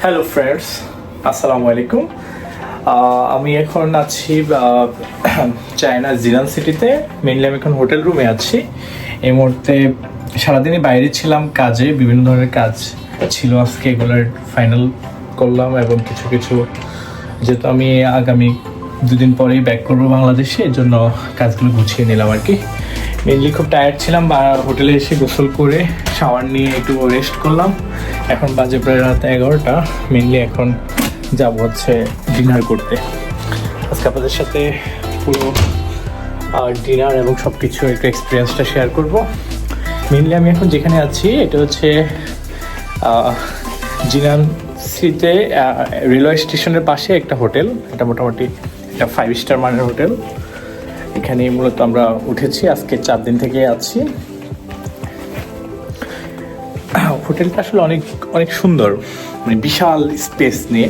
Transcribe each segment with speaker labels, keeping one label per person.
Speaker 1: Hello friends, আসসালামু আলাইকুম। আমি এখন আছি চায়না জিনান সিটিতে। মেনলি আমি এখন হোটেল রুমে আছি। এই মুহূর্তে সারাদিনই বাইরে ছিলাম, কাজে বিভিন্ন ধরনের কাজ ছিল। আজকে এগুলোর ফাইনাল করলাম এবং কিছু কিছু, যেহেতু আমি আগামী দুদিন পরেই ব্যাক করবো বাংলাদেশে, এর জন্য কাজগুলো গুছিয়ে নিলাম আর কি। মেনলি খুব টায়ার্ড ছিলাম, বা হোটেলে এসে গোসল করে শাওয়ার নিয়ে একটু রেস্ট করলাম। এখন বাজে প্রায় রাত 11টা। মেনলি এখন যাব হচ্ছে ডিনার করতে। আজকে আপনাদের সাথে পুরো ডিনার এবং সব কিছু একটু এক্সপিরিয়েন্সটা শেয়ার করব। মেনলি আমি এখন যেখানে আছি এটা হচ্ছে জিনান সিতে রেলওয়ে স্টেশনের পাশে একটা হোটেল। এটা মোটামুটি একটা 5 স্টার মানের হোটেল। এখানে মূলত আমরা উঠেছি, আজকে 4 দিন থেকে আছি। হোটেলটা আসলে অনেক অনেক সুন্দর, মানে বিশাল স্পেস নিয়ে।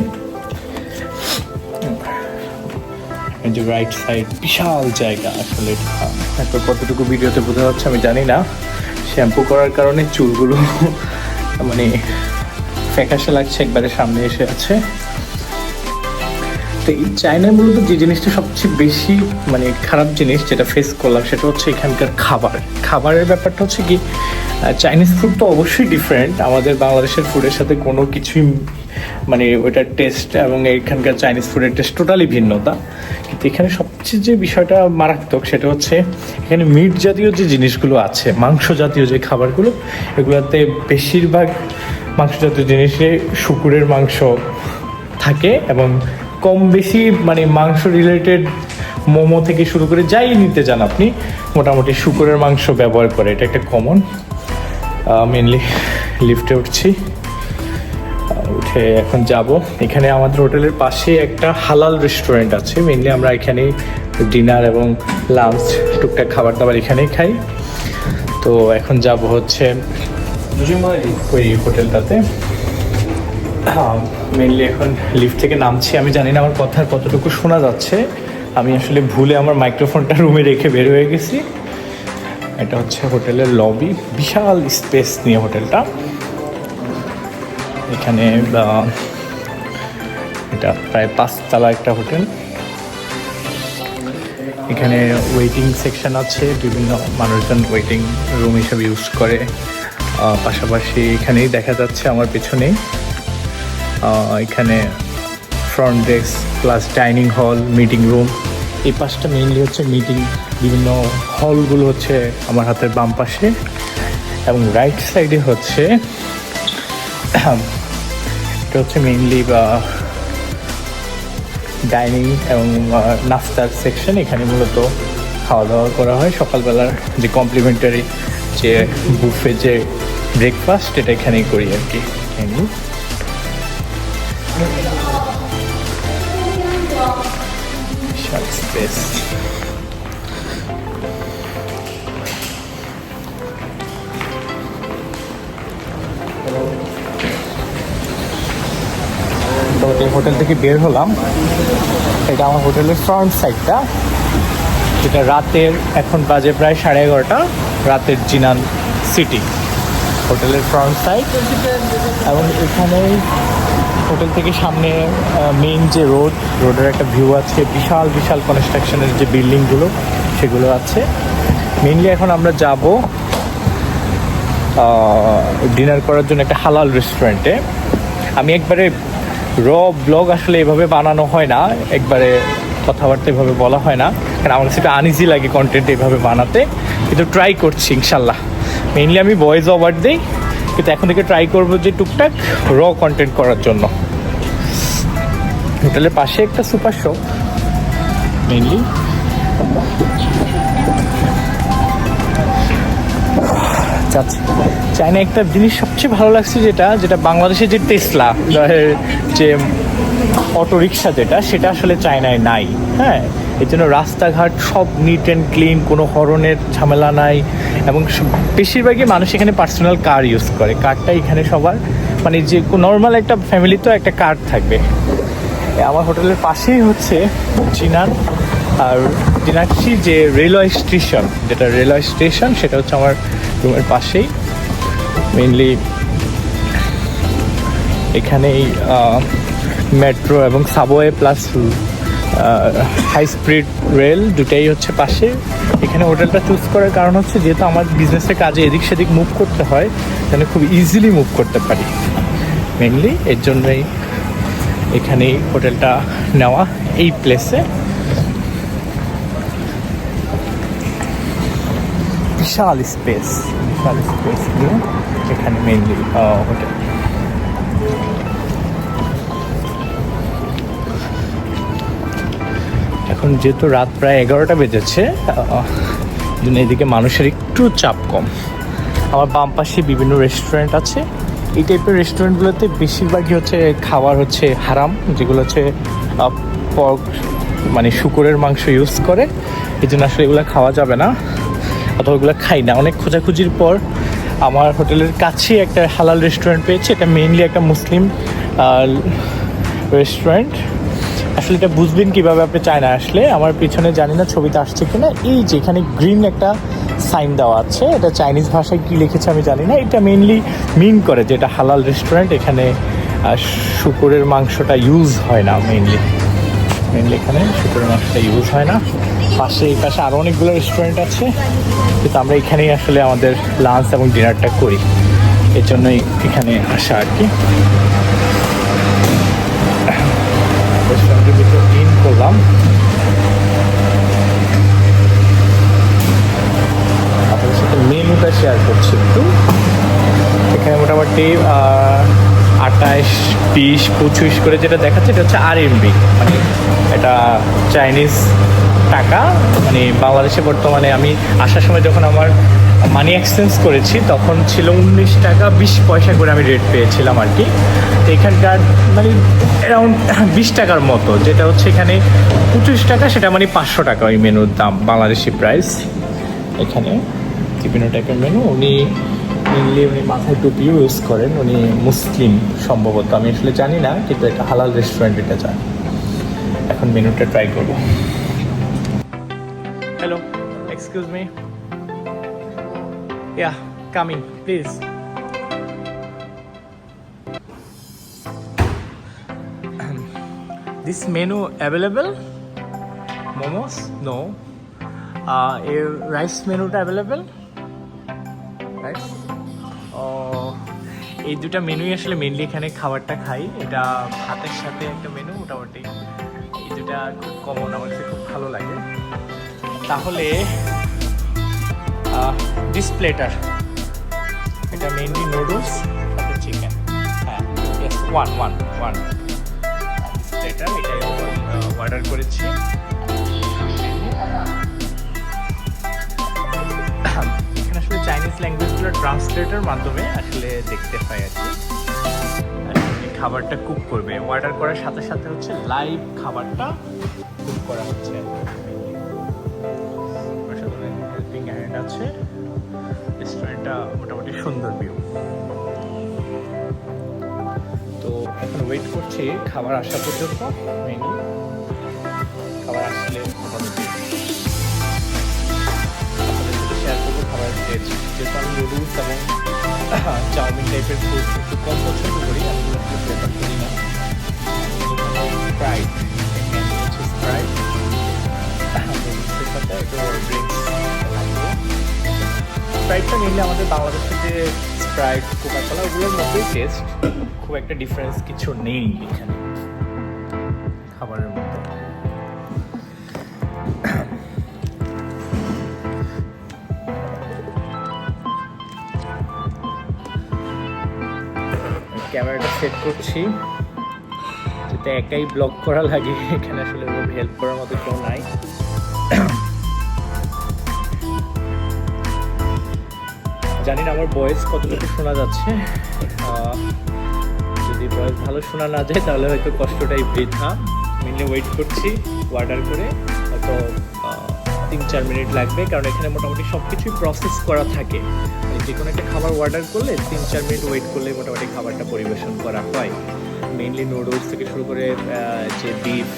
Speaker 1: এই যে রাইট সাইড বিশাল জায়গা। আসলে এখন কতটুকু ভিডিওতে বোঝা যাচ্ছে আমি জানি না। শ্যাম্পু করার কারণে চুলগুলো মানে ফ্যাকাশে লাগছে, একবারে সামনে এসে আছে। তো এই চায়নায় মূলত যে জিনিসটা সবচেয়ে বেশি মানে খারাপ জিনিস যেটা ফেস করলাম, সেটা হচ্ছে এখানকার খাবারের ব্যাপারটা হচ্ছে কি, চাইনিজ ফুড তো অবশ্যই ডিফারেন্ট আমাদের বাংলাদেশের ফুডের সাথে, কোনো কিছুই মানে ওইটার টেস্ট এবং এখানকার চাইনিজ ফুডের টেস্ট টোটালি ভিন্নতা। কিন্তু এখানে সবচেয়ে যে বিষয়টা মারাত্মক সেটা হচ্ছে এখানে মিট জাতীয় যে জিনিসগুলো আছে, মাংস জাতীয় যে খাবারগুলো, এগুলোতে বেশিরভাগ মাংস জাতীয় জিনিসে শুকুরের মাংস থাকে এবং কম বেশি মানে মাংস রিলেটেড মোমো থেকে শুরু করে যাই নিতে চান আপনি, মোটামুটি শুকুরের মাংস ব্যবহার করে। এটা একটা কমন। মেনলি লিফটে উঠছি, উঠে এখন যাব। এখানে আমাদের হোটেলের পাশে একটা হালাল রেস্টুরেন্ট আছে। মেনলি আমরা এখানে ডিনার এবং লাঞ্চ টুকটাক খাবার দাবার এখানেই খাই। তো এখন যাব হচ্ছে ওই হোটেলটাতে। মেনলি এখন লিফট থেকে নামছি। আমি জানি না আমার কথার কতটুকু শোনা যাচ্ছে। আমি আসলে ভুলে আমার মাইক্রোফোনটা রুমে রেখে বের হয়ে গেছি। এটা হচ্ছে হোটেলের লবি, বিশাল স্পেস নিয়ে হোটেলটা। এখানে এটা প্রায় 5 তলা একটা হোটেল। এখানে ওয়েটিং সেকশন আছে, বিভিন্ন মানুষজন ওয়েটিং রুম হিসেবে ইউজ করে। পাশাপাশি এখানেই দেখা যাচ্ছে আমার পেছনেই, এখানে front desk plus dining hall, meeting room. এই পাশটা মেইনলি হচ্ছে মিটিং, বিভিন্ন হলগুলো হচ্ছে আমার হাতের বাম পাশে। এবং রাইট সাইডে হচ্ছে এটা হচ্ছে মেইনলি ডাইনিং এবং নাস্তার সেকশন। এখানে মূলত খাওয়া দাওয়া করা হয়। সকালবেলার যে কমপ্লিমেন্টারি যে বুফে যে ব্রেকফাস্ট, এটা এখানেই করি আর কি। স্পেস হোটেল থেকে বের হলাম। এটা আমার হোটেলের ফ্রন্ট সাইডটা, যেটা রাতের, এখন বাজে প্রায় 11:30, রাতের জিনান সিটি হোটেলের ফ্রন্ট সাইড। এবং এখানে হোটেল থেকে সামনে মেইন যে রোডের একটা ভিউ আছে। বিশাল বিশাল কনস্ট্রাকশনের যে বিল্ডিংগুলো সেগুলো আছে। মেইনলি এখন আমরা যাব ডিনার করার জন্য একটা হালাল রেস্টুরেন্টে। আমি একবারে ব্লগ আসলে এভাবে বানানো হয় না, একবারে কথাবার্তা এভাবে বলা হয় না, কারণ আমার কাছে একটু আনইজি লাগে কন্টেন্ট এভাবে বানাতে। কিন্তু ট্রাই করছি ইনশাল্লাহ। মেইনলি আমি ভয়েস ওভার দিই, কিন্তু এখন থেকে ট্রাই করবো যে টুকটাক কন্টেন্ট করার জন্য। হোটেলের পাশে একটা সুপার শপ মেইনলি। চায়না একটা জিনিস সবচেয়ে ভালো লাগছে, যেটা বাংলাদেশে যে টেসলা যে অটো রিক্সা সেটা আসলে চায়নায় নাই। হ্যাঁ, এই জন্য রাস্তাঘাট সব নিট অ্যান্ড ক্লিন, কোনো হর্নের ঝামেলা নাই। এবং বেশিরভাগই মানুষ এখানে পার্সোনাল কার ইউজ করে। কারটা এখানে সবার মানে যে নর্মাল একটা ফ্যামিলি তো একটা কার থাকবে। আমার হোটেলের পাশেই হচ্ছে জিনান, আর জিনাক্সি যে রেলওয়ে স্টেশন সেটা হচ্ছে আমার রুমের পাশেই। মেইনলি এখানেই মেট্রো এবং subway plus high speed rail দুটাই হচ্ছে পাশে। এখানে হোটেলটা চুজ করার কারণ হচ্ছে যেহেতু আমার বিজনেসের কাজে এদিক সেদিক মুভ করতে হয়, এখানে খুব ইজিলি মুভ করতে পারি মেনলি, এর জন্যই এখানেই হোটেলটা নেওয়া এই প্লেসে। বিশাল স্পেস নিয়ে এখানে মেনলি হোটেল। এখন যেহেতু রাত প্রায় 11টা বেজেছে, এদিকে মানুষের একটু চাপ কম। আমার বাম পাশে বিভিন্ন রেস্টুরেন্ট আছে। এই টাইপের রেস্টুরেন্টগুলোতে বেশিরভাগই হচ্ছে খাবার হচ্ছে হারাম, যেগুলো হচ্ছে পর্ক মানে শুকুরের মাংস ইউজ করে, এই জন্য আসলে এগুলো খাওয়া যাবে না, অথবা এগুলো খাই না। অনেক খোঁজাখুঁজির পর আমার হোটেলের কাছেই একটা হালাল রেস্টুরেন্ট পেয়েছি। এটা মেইনলি একটা মুসলিম রেস্টুরেন্ট। আসলে এটা বুঝবেন কীভাবে আপনি চায়না আসলে, আমার পিছনে জানি না ছবিতে আসছে কিনা, এই যে এখানে গ্রিন একটা সাইন দেওয়া আছে, এটা চাইনিজ ভাষায় কী লিখেছে আমি জানি না। এটা মেইনলি মিন করে যে এটা হালাল রেস্টুরেন্ট, এখানে শুকুরের মাংসটা ইউজ হয় না। মেইনলি এখানে শুকুরের মাংসটা ইউজ হয় না। এই পাশে আরও অনেকগুলো রেস্টুরেন্ট আছে, কিন্তু আমরা এখানেই আসলে আমাদের লাঞ্চ এবং ডিনারটা করি, এর জন্যই এখানে আসা আর কি। রেস্টুরেন্টের ভিতরে ইন করলাম, আপনাদের সাথে মেনুটা শেয়ার করছি একটু। এখানে মোটামুটি 28, 20, 25 করে যেটা দেখাচ্ছে এটা হচ্ছে RMB, মানে এটা চাইনিজ টাকা। মানে বাংলাদেশে বর্তমানে আমি আসার সময় যখন আমার মানি এক্সচেঞ্জ করেছি তখন ছিল 19 টাকা 20 পয়সা করে আমি রেট পেয়েছিলাম আর কি। তো এখানকার মানে অ্যারাউন্ড 20 টাকার মতো, যেটা হচ্ছে এখানে 25 টাকা, সেটা মানে 500 টাকা ওই মেনুর দাম, বাংলাদেশি প্রাইস। এখানে বিভিন্ন টাইপের মেনু। উনি মাথায় টুপিও ইউজ করেন, উনি মুসলিম সম্ভবত, আমি আসলে জানি না, কিন্তু একটা হালাল রেস্টুরেন্ট এটা যায়। এখন মেনুটা ট্রাই করবো। Hello, excuse me, yeah, coming, please. This menu available? Momos? No. A rice menu available? Rice? এই দুটা মেনুই আসলে মেনলি এখানে খাবারটা খাই। এটা ভাতের সাথে একটা মেনু, মোটামুটি এই দুটা খুব কমন, আমার কাছে খুব ভালো লাগে। তাহলে ডিসপ্লেটার, এটা মেইনলি নুডলস সাথে চিকেন, হ্যাঁ ইয়েস, ওয়ান ডিসপ্লেটার, এটাই অর্ডার করেছি। এখানে আসলে চাইনিজ ল্যাঙ্গুয়েজগুলো ট্রান্সলেটার মাধ্যমে আসলে দেখতে হয় আর কি। খাবারটা কুক করবে, অর্ডার করার সাথে সাথে হচ্ছে লাইভ খাবারটা কুক করা হচ্ছে। হেল্পিং হ্যান্ড আছে, রেস্টুরেন্টটা মোটামুটি সুন্দর ভিউ। তো এখন ওয়েট করছি খাবার আসা পর্যন্ত। মেনু খাবার আসলে মোটামুটি শেয়ার করবো খাবার টেস্ট। যেহেতু আমি নুডলস এবং চাউমিন টাইপের ফুড একটু কম পছন্দ করি, আমি প্রেফার করি না। স্প্রাইট, স্প্রাইট সাথে একটু ড্রিঙ্কস লাগবে। স্প্রাইটটা মেনলি আমাদের বাংলাদেশের যে স্প্রাইট, কোকাকোলা, ওগুলোর মধ্যেই টেস্ট, খুব একটা ডিফারেন্স কিছু নেই এখানে খাবারের মধ্যে। ক্যামেরাটা সেট করছি যাতে একাই ব্লগ করা লাগে, এখানে আসলে হেল্প করার মতো কেউ নাই। জানি না আমার ভয়েস কতটুকু শোনা যাচ্ছে, যদি ভয়েস ভালো শোনা না যায় তাহলে হয়তো কষ্টটাই বৃথা। মেনলি ওয়েট করছি অর্ডার করে, হয়তো 3-4 মিনিট লাগবে, কারণ এখানে মোটামুটি সব কিছুই প্রসেস করা থাকে। মানে যে কোনো একটা খাবার অর্ডার করলে 3-4 মিনিট ওয়েট করলে মোটামুটি খাবারটা পরিবেশন করা হয়। মেইনলি নুডলস থেকে শুরু করে যে বিফ,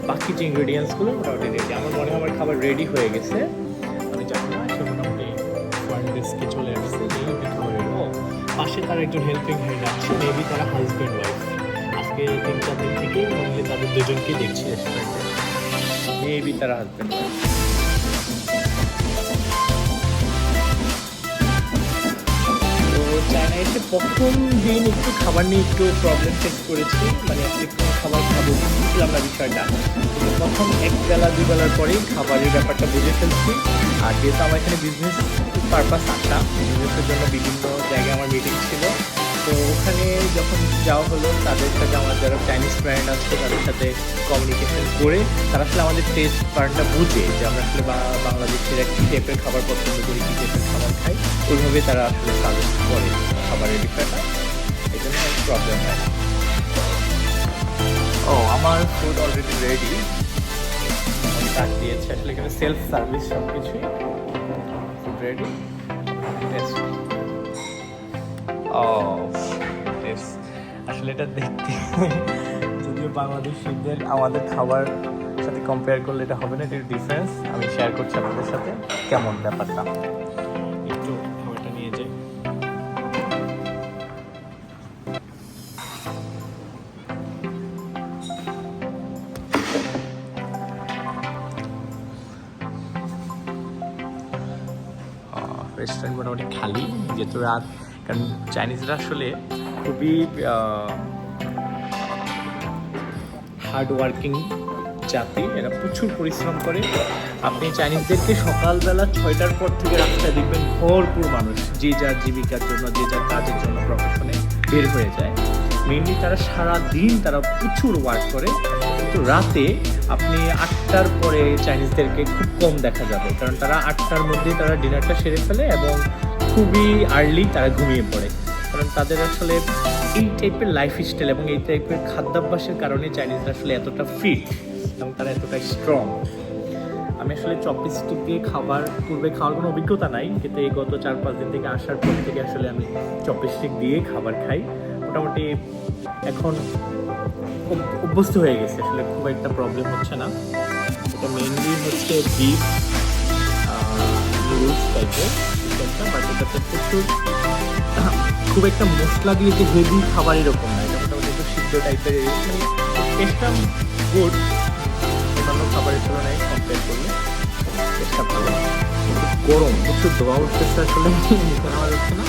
Speaker 1: বাকি যে ইনগ্রেডিয়েন্টসগুলো মোটামুটি রেডি। আমার মনে হয় আমার খাবার রেডি হয়ে গেছে, আমি জানি না, সে মোটামুটি ডেস্কে চলে আসছে। খাবার রেডি, পাশে তারা একজন হেল্পিং হ্যান্ড আছে, মেবি তারা হাজব্যান্ড ওয়াইফ। আজকে 3-4 দিন থেকে অনলি তাদের দুজনকেই দেখছি রেস্টুরেন্টে, মেবি তারা হাজব্যান্ড ওয়াইফ। তো চায়না এসে প্রথম দিন একটু খাবার নিয়ে একটু প্রবলেম ফেস করেছি, মানে আজকে একটু খাবার খাবো বুঝলাম না বিষয়টা। কিন্তু প্রথম এক বেলা 2 বেলার পরেই খাবারের ব্যাপারটা বুঝে ফেলছি। আর যেহেতু আমার এখানে বিজনেস পারপাস আসা, বিজনেসের জন্য বিভিন্ন জায়গায় আমার মিটিং ছিল, তো ওখানে যখন যাওয়া হলো তাদের সাথে আমার যারা চাইনিজ ফ্রেন্ড আছে তাদের সাথে কমিউনিকেশন করে তারা আসলে আমাদের টেস্ট পার্টটা বুঝে যে আমরা আসলে বাংলাদেশের কী টাইপের খাবার পছন্দ করি, কী টাইপের খাবার খাই, ওইভাবে তারা আসলে সাজেস্ট করে খাবারের বিষয়টা। এই জন্য প্রবলেম হয় না। ও, আমার ফুড অলরেডি রেডি, কাট দিয়েছে। আসলে এখানে সেলফ সার্ভিস সব কিছুই ফুড রেডি। আসলে এটা দেখতে যদিও বাংলাদেশিদের আমাদের খাবার সাথে কম্পেয়ার করলে এটা হবে না, এটার ডিফারেন্স আমি শেয়ার করছি আপনাদের সাথে কেমন ব্যাপারটা। একটু খাবারটা নিয়ে যাই। রেস্টুরেন্ট মোটামুটি খালি, যেহেতু রাত, কারণ চাইনিজরা আসলে খুবই হার্ড ওয়ার্কিং জাতি, এরা প্রচুর পরিশ্রম করে। আপনি চাইনিজদেরকে সকালবেলা 6টার পর থেকে রাস্তায় দেখবেন ভরপুর মানুষ, যে যার জীবিকার জন্য, যে যার কাজের জন্য প্রফেশনে বের হয়ে যায়। মেনলি তারা সারা দিন তারা প্রচুর ওয়ার্ক করে, কিন্তু রাতে আপনি 8টার পরে চাইনিজদেরকে খুব কম দেখা যাবে, কারণ তারা 8টার মধ্যেই তারা ডিনারটা সেরে ফেলে এবং খুবই আর্লি তারা ঘুমিয়ে পড়ে। কারণ তাদের আসলে এই টাইপের লাইফস্টাইল এবং এই টাইপের খাদ্যাভ্যাসের কারণে চাইনিজরা আসলে এতটা ফিট এবং তারা এতটা স্ট্রং। আমি আসলে চপস্টিক দিয়ে পূর্বে খাওয়ার কোনো অভিজ্ঞতা নাই, কিন্তু এই গত 4-5 দিন থেকে আসার পর থেকে আসলে আমি চপস্টিক দিয়ে খাবার খাই। মোটামুটি এখন অভ্যস্ত হয়ে গেছে, আসলে খুব একটা প্রবলেম হচ্ছে না। এটা মেইনলি হচ্ছে বিফ নুডলস টাইপের চিকেনটা, বাট এটাতে প্রচুর খুব একটা মশলা দিয়ে যে হেভি খাবার এরকম না, এটা মোটামুটি একটু সিদ্ধ টাইপের, মানে টেস্টটা গুড অন্যান্য খাবারের তুলনায় কম্পেয়ার করলে টেস্টটা ভালো। গরম প্রচুর ধোয়া উঠতেছে, আসলে মুখে নেওয়া যাচ্ছে না।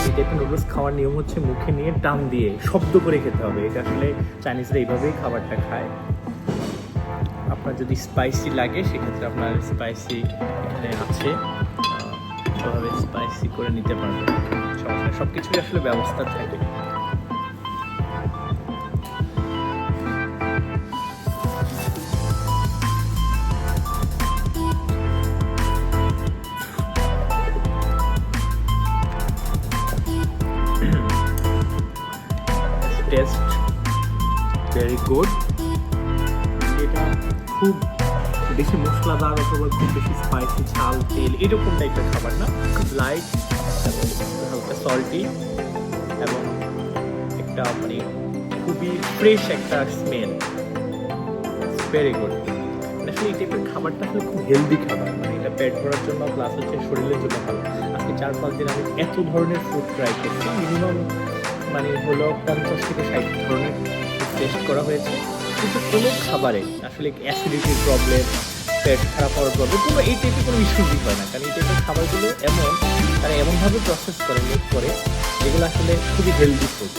Speaker 1: এই টাইপের নুডলস খাওয়ার নিয়ম হচ্ছে মুখে নিয়ে টান দিয়ে শব্দ করে খেতে হবে, এটা আসলে চাইনিজরা এইভাবেই খাবারটা খায়। আপনার যদি স্পাইসি লাগে সেক্ষেত্রে আপনার স্পাইসি এখানে আছে, ওভাবে স্পাইসি করে নিতে পারবেন, সব কিছুই আসলে ব্যবস্থা থাকে। Test very good. এটা খুব বেশি মশলাদার অথবা খুব বেশি স্পাইসি, ঝাল, তেল এরকম টাইপের খাবার না, খুব লাইট এবং হালকা সল্টি এবং একটা মানে খুবই ফ্রেশ একটা স্মেল, ভেরি গুড। আসলে এই টাইপের খাবারটা আসলে খুব হেলদি খাবার, মানে এটা পেট ভরার জন্য প্লাস হচ্ছে শরীরের জন্য ভালো। আজকে 4-5 দিন আমি এত ধরনের ফুড ট্রাই করছি, মিনিমাম মানে হলো 50 থেকে 60 ধরনের টেস্ট করা হয়েছে, কিন্তু কোনো খাবারে আসলে অ্যাসিডিটির প্রবলেম, পেট খারাপ হওয়ার প্রবলেম কোনো এই টাইপের কোনো ইস্যুই হয় না, কারণ এই টাইপের খাবারগুলো তারা এমনভাবে প্রসেস করে, মেক করে, যেগুলো আসলে খুবই হেলদি ফুড।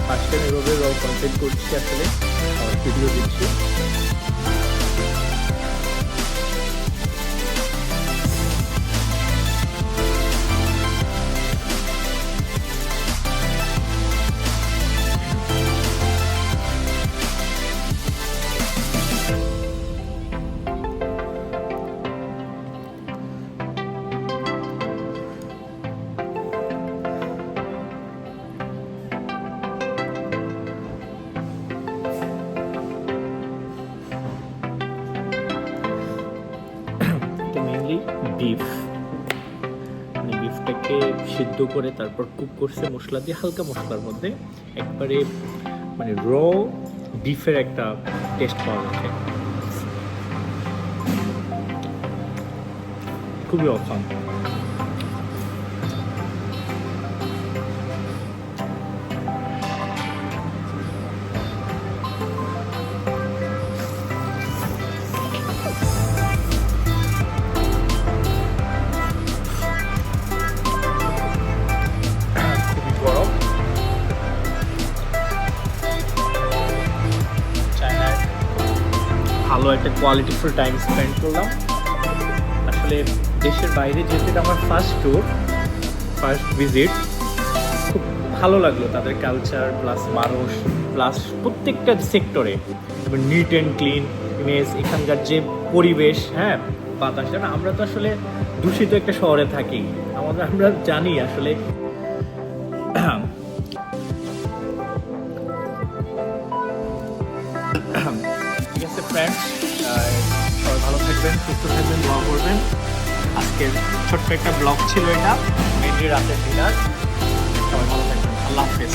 Speaker 1: ফার্স্ট টাইম এভাবে কন্টেন্ট করছি, আসলে ভিডিও দিচ্ছি। মেইনলি বিফ, মানে বিফটাকে সিদ্ধ করে তারপর কুক করছে মশলা দিয়ে, হালকা মশলার মধ্যে একবারে মানে র বিফের একটা টেস্ট পাওয়া যাচ্ছে, খুবই অসাম। খুবই গরম। চায়নায় ভালো একটা কোয়ালিটিফুল টাইম স্পেন্ড করলাম। আসলে দেশের বাইরে যেতে আমার ফার্স্ট ভিজিট, খুব ভালো লাগলো তাদের কালচার প্লাস মানুষ প্লাস প্রত্যেকটা সেক্টরে নিট অ্যান্ড ক্লিন ইমেজ, এখানকার যে পরিবেশ, হ্যাঁ বাতাস, না আমরা তো আসলে দূষিত একটা শহরে থাকি, আমরা জানি আসলে। ঠিক আছে ফ্রেন্ডস, সবাই ভালো থাকবেন, সুস্থ থাকবেন, দোয়া করবেন। আজকের ছোট্ট একটা ব্লগ ছিল এটা, মেনলি রাতের ডিনার। সবাই ভালো থাকবেন, আল্লাহ হাফেজ।